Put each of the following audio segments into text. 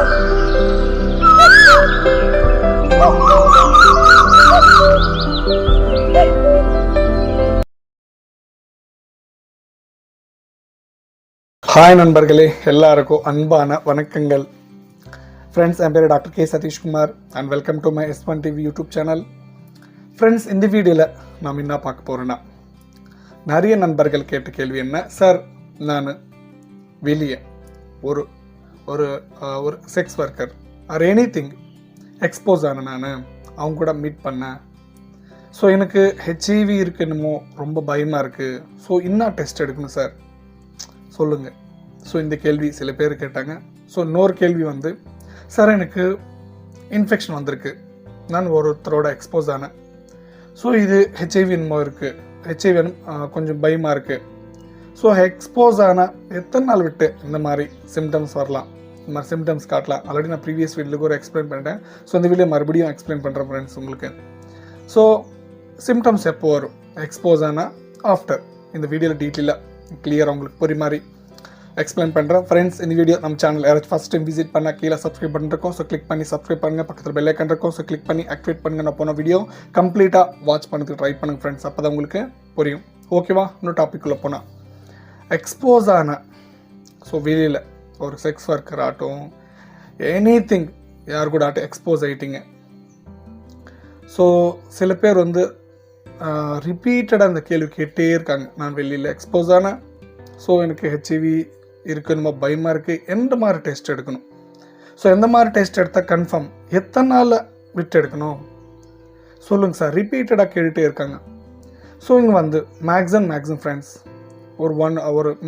Hi நண்பர்களே, எல்லாருக்கும் அன்பான வணக்கங்கள். ஃப்ரெண்ட்ஸ், என் பேர் doctor K Satishkumar and welcome to my S1 TV YouTube channel. Friends, இந்த வீடியோவில் நாம் என்ன பார்க்க போகிறோன்னா, நிறைய நண்பர்கள் கேட்ட கேள்வி என்ன, சார் நான் வெளியே ஒரு ஒரு ஒரு sex worker or any thing expose ஆன நான் அவங்க கூட மீட் பண்ணேன். ஸோ எனக்கு ஹெச்ஐவி இருக்குன்னுமோ ரொம்ப பயமாக இருக்குது. ஸோ என்ன டெஸ்ட் எடுக்கணும் சார் சொல்லுங்கள். ஸோ இந்த கேள்வி சில பேர் கேட்டாங்க. ஸோ இன்னொரு கேள்வி வந்து, சார் எனக்கு இன்ஃபெக்ஷன் வந்திருக்கு, நான் ஒருத்தரோட எக்ஸ்போஸ் ஆனேன். ஸோ இது ஹெச்ஐவி என்னமோ இருக்குது, ஹெச்ஐவி கொஞ்சம் பயமாக இருக்குது. ஸோ எக்ஸ்போஸ் ஆனால் எத்தனை நாள் விட்டு இந்த மாதிரி சிம்டம்ஸ் வரலாம், இந்த மாதிரி சிம்டம்ஸ் காட்டலாம். ஆல்ரெடி நான் ப்ரீவியஸ் வீடியோக்கு ஒரு எக்ஸ்பிளைன் பண்ணிட்டேன். ஸோ இந்த வீடியோ மறுபடியும் எக்ஸ்பிளைன் பண்ணுறேன் ஃப்ரெண்ட்ஸ் உங்களுக்கு. ஸோ சிம்டம்ஸ் எப்போ வரும், எக்ஸ்போஸ் ஆனால் ஆஃப்டர், இந்த வீடியோவில் டீட்டெயிலாக கிளியராக உங்களுக்கு புரிய மாதிரி எக்ஸ்பிளைன் பண்ணுறேன். ஃப்ரெண்ட்ஸ், இந்த வீடியோ நம்ம சேனல் யாராச்சும் ஃபஸ்ட் டைம் விசிட் பண்ணால் கீழே சப்ஸ்கிரைப் பண்ணிருக்கோம். ஸோ கிளிக் பண்ணி சப்ஸ்கிரைப் பண்ணுங்கள். பக்கத்தில் பெல் ஐக்கான் இருக்கும், ஸோ கிளிக் பண்ணி ஆக்டிவேட் பண்ணுங்கள். நான் போன வீடியோ கம்ப்ளீட்டாக வாட்ச் பண்ணுறதுக்கு ட்ரை பண்ணுங்கள் ஃப்ரெண்ட்ஸ், அப்போ தான் உங்களுக்கு புரியும். ஓகேவா? இன்னும் டாபிக்குள்ளே போனால், எக்ஸ்போஸ் ஆன ஸோ வெளியில் ஒரு செக்ஸ் ஒர்க்கர் ஆகட்டும், எனி திங் யார் கூட ஆகட்டும் எக்ஸ்போஸ் ஆகிட்டீங்க. ஸோ சில பேர் வந்து ரிப்பீட்டடாக அந்த கேள்வி கேட்டே இருக்காங்க, நான் வெளியில் எக்ஸ்போஸ் ஆனேன், ஸோ எனக்கு ஹெச்ஐவி இருக்குன்னு பயமாக இருக்குது, எந்த மாதிரி டெஸ்ட் எடுக்கணும், ஸோ எந்த மாதிரி டெஸ்ட் எடுத்தால் கன்ஃபார்ம், எத்தனை நாளில் விட்டு எடுக்கணும் சொல்லுங்கள் சார், ரிப்பீட்டடாக கேட்டுகிட்டே இருக்காங்க. ஸோ இங்கே வந்து மேக்ஸிமம் ஃப்ரெண்ட்ஸ் ஒரு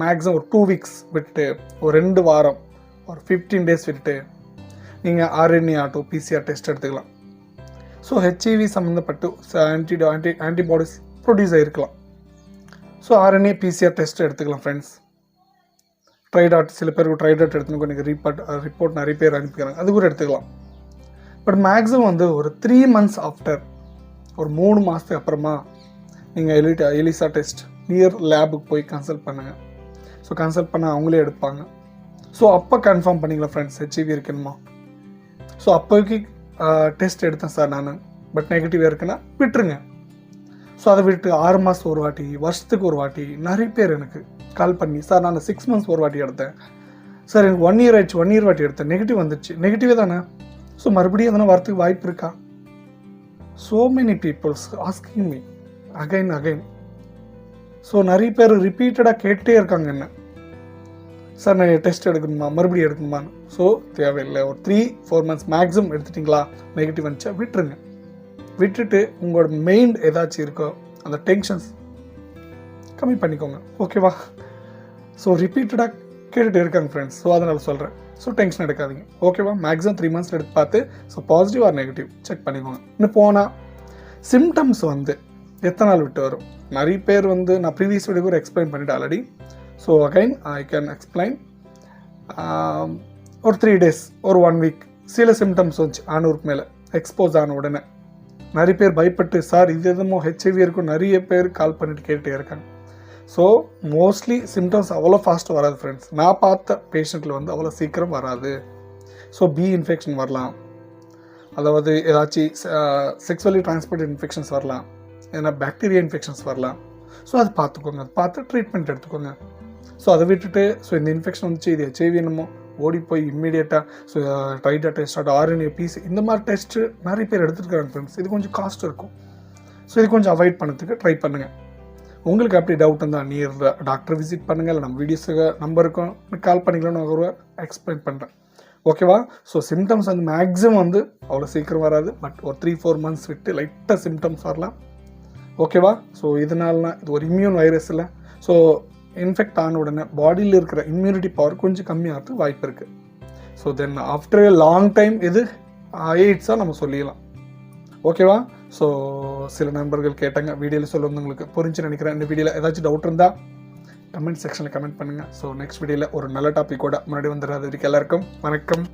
மேக்ஸிமம் ஒரு 2 வீக்ஸ் விட்டுட்டு, ஒரு 2 வாரம், ஒரு 15 டேஸ் விட்டுட்டு நீங்கள் RNA ஆட்டோ PCR டெஸ்ட் எடுத்துக்கலாம். ஸோ ஹெச்ஐவி சம்மந்தப்பட்டு ஆன்டிபாடிஸ் ப்ரொடியூஸ் ஆகிருக்கலாம். ஸோ RNA PCR டெஸ்ட் எடுத்துக்கலாம் ஃப்ரெண்ட்ஸ். ட்ரைடாட், சில பேருக்கு ட்ரைடாட் எடுத்துன்னு எனக்கு ரிப்போர்ட் நிறைய பேர் அனுப்பிக்கிறாங்க, அது கூட எடுத்துக்கலாம். பட் மேக்ஸிமம் வந்து ஒரு 3 months ஆஃப்டர், ஒரு 3 மாதத்துக்கு அப்புறமா நீங்கள் எலிசா டெஸ்ட் நியர் லேபுக்கு போய் கன்சல்ட் பண்ணுங்கள். ஸோ கன்சல்ட் பண்ண அவங்களே எடுப்பாங்க. ஸோ அப்போ கன்ஃபார்ம் பண்ணிக்கலாம் ஃப்ரெண்ட்ஸ் ஹெச்ஐவி இருக்குமா. ஸோ அப்போதைக்கு டெஸ்ட் எடுத்தேன் சார் நான், பட் நெகட்டிவ் இருக்குன்னா விட்டுருங்க. ஸோ அதை விட்டு 6 மாதம் ஒரு வாட்டி, வருஷத்துக்கு ஒரு வாட்டி நிறைய பேர் எனக்கு கால் பண்ணி, சார் நான் 6 months ஒரு வாட்டி எடுத்தேன் சார், எனக்கு 1 year ஆயிடுச்சு, 1 year வாட்டி எடுத்தேன், நெகட்டிவ் வந்துடுச்சு, நெகட்டிவே தானே, ஸோ மறுபடியும் எதனா வரத்துக்கு வாய்ப்பு இருக்கா? So many peoples asking me again. So நிறைய பேர் ரிப்பீட்டடாக கேட்டே இருக்காங்க என்ன, சார் நான் டெஸ்ட் எடுக்கணுமா, மறுபடியும் எடுக்கணுமான்னு. ஸோ தேவையில்லை, ஒரு 3-4 months மேக்ஸிமம் எடுத்துட்டிங்களா, நெகட்டிவ் வந்துச்சா விட்டுருங்க. விட்டுட்டு உங்களோட மெயின் ஏதாச்சும் இருக்கோ அந்த டென்ஷன்ஸ் கம்மி பண்ணிக்கோங்க. ஓகேவா? ஸோ ரிப்பீட்டடாக கேட்டுகிட்டு இருக்காங்க ஃப்ரெண்ட்ஸ், ஸோ அதனால் சொல்கிறேன். ஸோ டென்ஷன் எடுக்காதீங்க. ஓகேவா? மேக்ஸிமம் 3 months எடுத்து பார்த்து, so positive or negative check பண்ணிக்கோங்க. இன்னும் போனால் சிம்டம்ஸ் வந்து எத்தனை நாள் விட்டு வரும், நிறைய பேர் வந்து நான் ப்ரீவியஸ் வீடியோ கூட எக்ஸ்பிளைன் பண்ணிவிட்டு already. So again I can explain. ஒரு 3 days, ஒரு 1 week சில சிம்டம்ஸ் வந்துச்சு 600 மேலே எக்ஸ்போஸ் ஆன உடனே. நிறைய பேர் பயப்பட்டு, சார் இது எதுமோ ஹெச்ஐவி இருக்கும், நிறைய பேர் கால் பண்ணிட்டு கேட்டுகிட்டே இருக்காங்க. ஸோ மோஸ்ட்லி சிம்டம்ஸ் அவ்வளோ ஃபாஸ்ட்டு வராது ஃப்ரெண்ட்ஸ். நான் பார்த்த பேஷண்ட்டில் வந்து அவ்வளோ சீக்கிரம் வராது. ஸோ பி இன்ஃபெக்ஷன் வரலாம், அதாவது ஏதாச்சும் செக்ஸுவலி டிரான்ஸ்மிட்டட் இன்ஃபெக்ஷன்ஸ் வரலாம், ஏன்னா பாக்டீரியா இன்ஃபெக்ஷன்ஸ் வரலாம். ஸோ அது பார்த்துக்கோங்க, அது பார்த்து ட்ரீட்மெண்ட் எடுத்துக்கோங்க. ஸோ அதை விட்டுட்டு, ஸோ இந்த இன்ஃபெக்ஷன் வந்துச்சு, இது ஹெச்ஐவி என்னமோ ஓடி போய் இம்மீடியட்டாக ஸோ ட்ரைடா டெஸ்ட், RNA PC இந்த மாதிரி டெஸ்ட்டு நிறைய பேர் எடுத்துருக்காங்க ஃப்ரெண்ட்ஸ். இது கொஞ்சம் காஸ்ட் இருக்கும். ஸோ இது கொஞ்சம் அவாய்ட் பண்ணுறதுக்கு ட்ரை பண்ணுங்கள். உங்களுக்கு அப்படி டவுட் இருந்தால் நியர் டாக்டர் விசிட் பண்ணுங்கள், இல்லை நம்ம வீடியோஸுக்கு நம்பருக்கும் கால் பண்ணிக்கலாம்னு நான் ஒரு எக்ஸ்பிளைன் பண்ணுறேன். ஓகேவா? ஸோ சிம்டம்ஸ் வந்து மேக்ஸிமம் வந்து அவ்வளோ சீக்கிரம் வராது, பட் ஒரு 3-4 months விட்டு லைட்டாக சிம்டம்ஸ் வரலாம். ஓகேவா? ஸோ இதனாலனா இது ஒரு இம்யூன் வைரஸ் இல்லை. ஸோ இன்ஃபெக்ட் ஆன உடனே பாடியில் இருக்கிற இம்யூனிட்டி பவர் கொஞ்சம் கம்மியாகிறதுக்கு வாய்ப்பு இருக்குது. So then after a long time இது எய்ட்ஸாக நம்ம சொல்லிடலாம். ஓகேவா? ஸோ சில நண்பர்கள் கேட்டாங்க, வீடியோவில் சொல்ல வந்து உங்களுக்கு புரிஞ்சு நினைக்கிறேன். இந்த வீடியோவில் ஏதாச்சும் டவுட் இருந்தால் கமெண்ட் செக்ஷனில் கமெண்ட் பண்ணுங்கள். ஸோ நெக்ஸ்ட் வீடியோவில் ஒரு நல்ல டாப்பிக்கோட முன்னாடி வந்துடுறது. எல்லாருக்கும் வணக்கம்.